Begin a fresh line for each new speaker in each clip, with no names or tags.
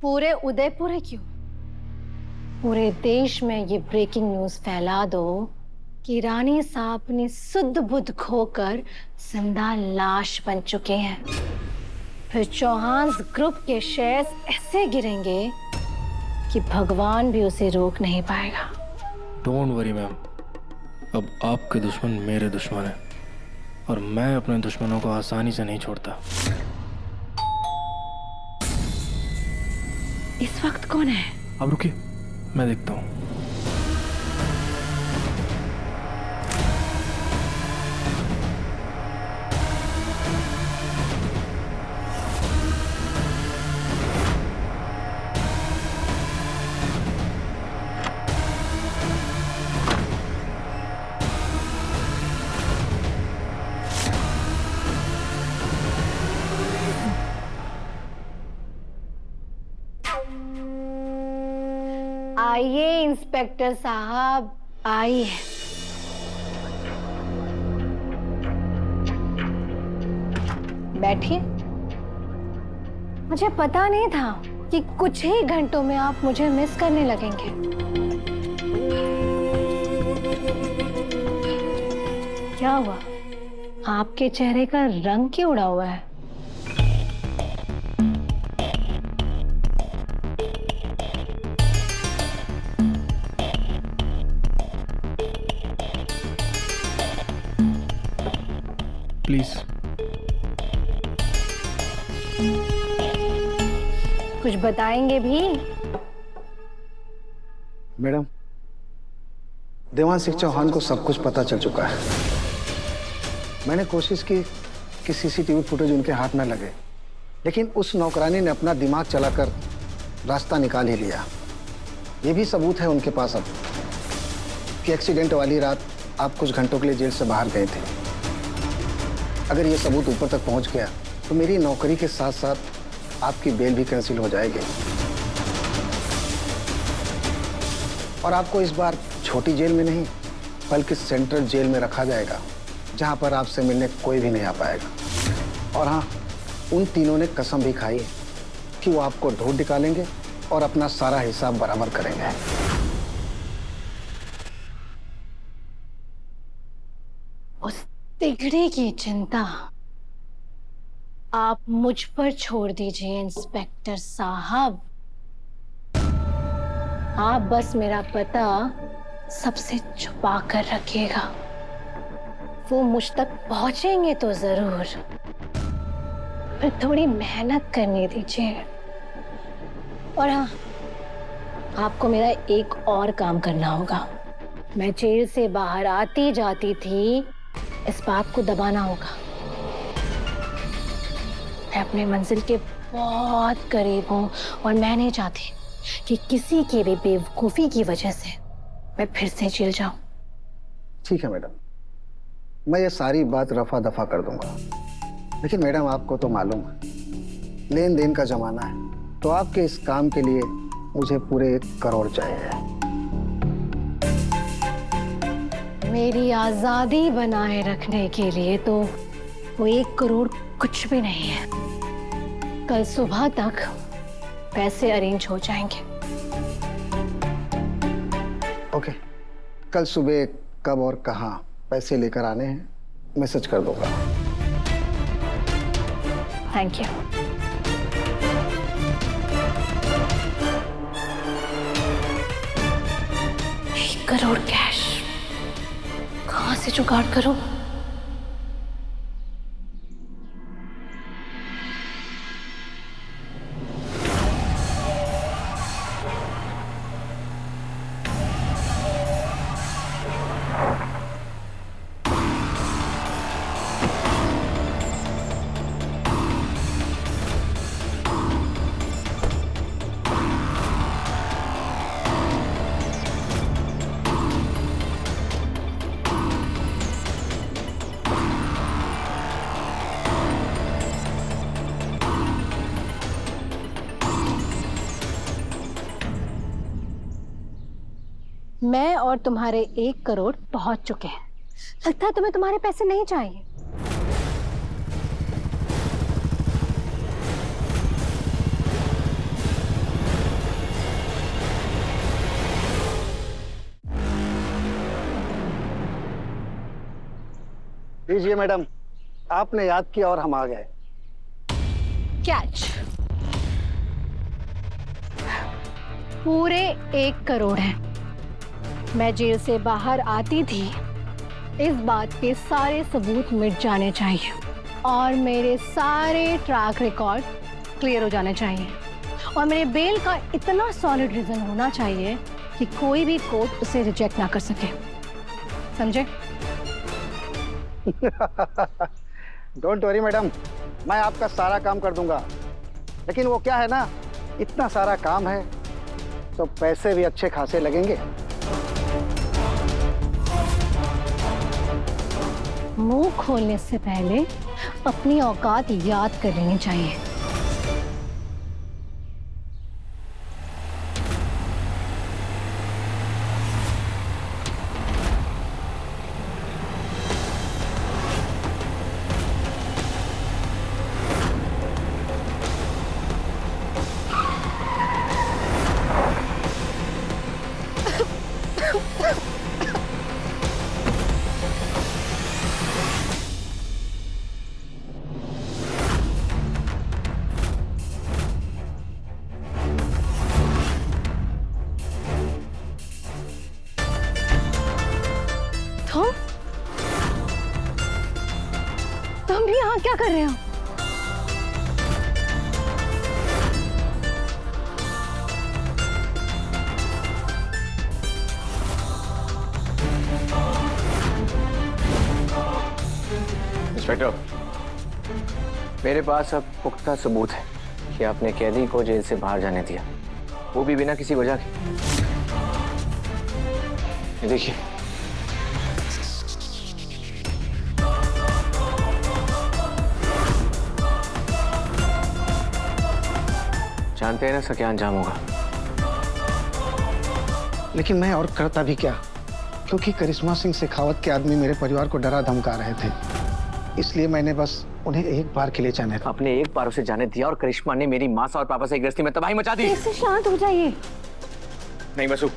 पूरे उदयपुर है क्यों, पूरे देश में ये ब्रेकिंग न्यूज फैला दो कि रानी साहब ने सुध बुध खोकर जिंदा लाश बन चुके हैं। फिर चौहान ग्रुप के शेयर्स ऐसे गिरेंगे कि भगवान भी उसे रोक नहीं पाएगा।
डोंट वरी मैम, अब आपके दुश्मन मेरे दुश्मन हैं और मैं अपने दुश्मनों को आसानी से नहीं छोड़ता।
इस वक्त कौन है?
अब रुकिए, मैं देखता हूँ।
आइए इंस्पेक्टर साहब, आइए। बैठिए। मुझे पता नहीं था कि कुछ ही घंटों में आप मुझे मिस करने लगेंगे। क्या हुआ? आपके चेहरे का रंग क्यों उड़ा हुआ है?
प्लीज।
कुछ बताएंगे भी?
मैडम, देवांश सिंह चौहान को सब कुछ पता चल चुका है। मैंने कोशिश की कि सीसीटीवी फुटेज उनके हाथ में लगे, लेकिन उस नौकरानी ने अपना दिमाग चलाकर रास्ता निकाल ही लिया। ये भी सबूत है उनके पास अब कि एक्सीडेंट वाली रात आप कुछ घंटों के लिए जेल से बाहर गए थे। अगर ये सबूत ऊपर तक पहुंच गया तो मेरी नौकरी के साथ साथ आपकी बेल भी कैंसिल हो जाएगी और आपको इस बार छोटी जेल में नहीं बल्कि सेंट्रल जेल में रखा जाएगा, जहां पर आपसे मिलने कोई भी नहीं आ पाएगा। और हाँ, उन तीनों ने कसम भी खाई कि वो आपको ढूंढ निकालेंगे और अपना सारा हिसाब बराबर करेंगे।
उस तिगड़े की चिंता आप मुझ पर छोड़ दीजिए इंस्पेक्टर साहब। आप बस मेरा पता सबसे छुपा कर रखिएगा। वो मुझ तक पहुंचेंगे तो जरूर, पर थोड़ी मेहनत करने दीजिए। और हाँ, आपको मेरा एक और काम करना होगा। मैं जेल से बाहर आती जाती थी, इस बात को दबाना होगा। मैं अपने मंजिल के बहुत करीब हूं और मैं नहीं चाहती कि किसी की भी बेवकूफी की वजह से मैं फिर से जेल जाऊं।
ठीक है मैडम, मैं ये सारी बात रफा दफा कर दूंगा। लेकिन मैडम, आपको तो मालूम है लेन देन का जमाना है, तो आपके इस काम के लिए मुझे पूरे 1 करोड़ चाहिए।
मेरी आजादी बनाए रखने के लिए तो वो 1 करोड़ कुछ भी नहीं है। कल सुबह तक पैसे अरेंज हो जाएंगे।
ओके, कल सुबह कब और कहाँ पैसे लेकर आने हैं मैसेज कर दूंगा।
Thank you. 1 करोड़ कैश कहां से जुगाड़ करूं? मैं और तुम्हारे 1 करोड़ पहुंच चुके हैं। लगता है तुम्हें तुम्हारे पैसे नहीं चाहिए।
लीजिए मैडम, आपने याद किया और हम आ गए।
कैच। पूरे 1 करोड़ है। मैं जेल से बाहर आती थी, इस बात के सारे सबूत मिट जाने चाहिए और मेरे सारे ट्रैक रिकॉर्ड क्लियर हो जाने चाहिए और मेरे बेल का इतना सॉलिड रीजन होना चाहिए कि कोई भी कोर्ट उसे रिजेक्ट ना कर सके। समझे?
डोंट वरी मैडम, मैं आपका सारा काम कर दूंगा। लेकिन वो क्या है ना, इतना सारा काम है तो पैसे भी अच्छे खासे लगेंगे।
मुंह खोलने से पहले अपनी औकात याद कर लेनी चाहिए। तुम भी यहाँ क्या कर रहे हो?
इंस्पेक्टर, मेरे पास अब पुख्ता सबूत है कि आपने कैदी को जेल से बाहर जाने दिया, वो भी बिना किसी वजह के। ये देखिए, जानते हैं ना इसका क्या अंजाम होगा।
लेकिन मैं और करता भी क्या, क्योंकि करिश्मा सिंह शेखावत के आदमी मेरे परिवार को डरा धमका रहे थे, इसलिए मैंने बस उन्हें एक बार के लिए जाने दिया।
आपने एक बार उसे जाने दिया और करिश्मा ने मेरी माँ और पापा से गृहस्थी में तबाही मचा दी।
इससे शांत हो जाइए।
नहीं बसु,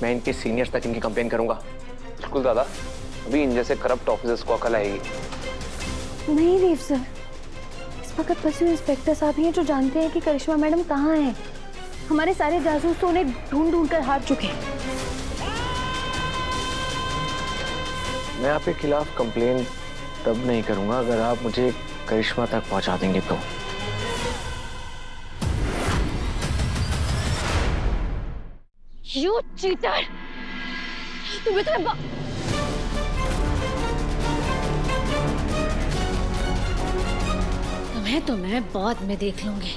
मैं इनके सीनियर्स तक इनकी कंप्लेन करूंगा।
बिल्कुल दादा, अभी इन जैसे करप्ट ऑफिसर्स को अकल आएगी।
नहीं देव सर, इस वक्त फंसे हुए इंस्पेक्टर साहब ही हैं जो जानते हैं कि करिश्मा मैडम कहाँ हैं। हमारे सारे जासूस तो उन्हें ढूंढ ढूंढ कर हार चुके हैं।
मैं आपके खिलाफ कंप्लेन तब नहीं करूंगा अगर आप मुझे करिश्मा तक पहुंचा देंगे तो।
You cheater! तुम्हें तो मैं बाद में देख लूंगी।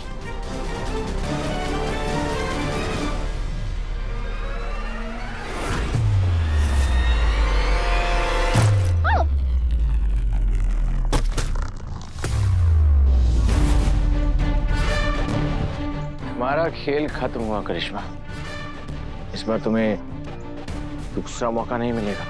हमारा खेल खत्म हुआ करिश्मा, इस बार तुम्हें दूसरा मौका नहीं मिलेगा।